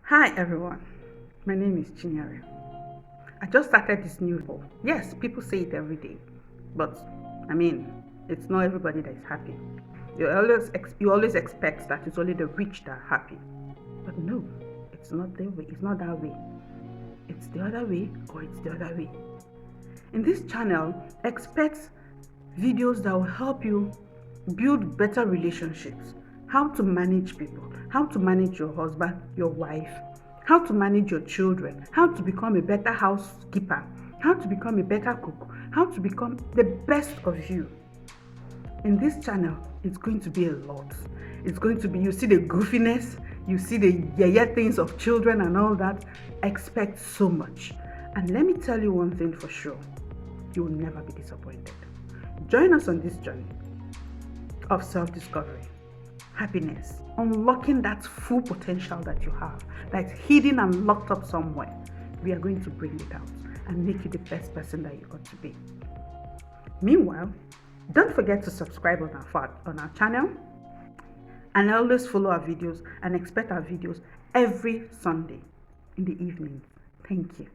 Hi everyone, my name is Chinyere. I just started this new role. Yes, people say it every day, but it's not everybody that is happy. You always expect that it's only the rich that are happy, but no, it's not that way. It's not that way. It's the other way, or it's the other way. In this channel, expect videos that will help you build better relationships, how to manage people, how to manage your husband, your wife, how to manage your children, how to become a better housekeeper, how to become a better cook, how to become the best of you. In this channel, it's going to be a lot. It's going to be, you see the goofiness, you see the yaya things of children and all that. Expect so much. And let me tell you one thing for sure, you will never be disappointed. Join us on this journey of self-discovery, happiness, unlocking that full potential that you have, that's hidden and locked up somewhere. We are going to bring it out and make you the best person that you ought to be. Meanwhile, don't forget to subscribe on our channel, and always follow our videos and expect our videos every Sunday in the evening. Thank you.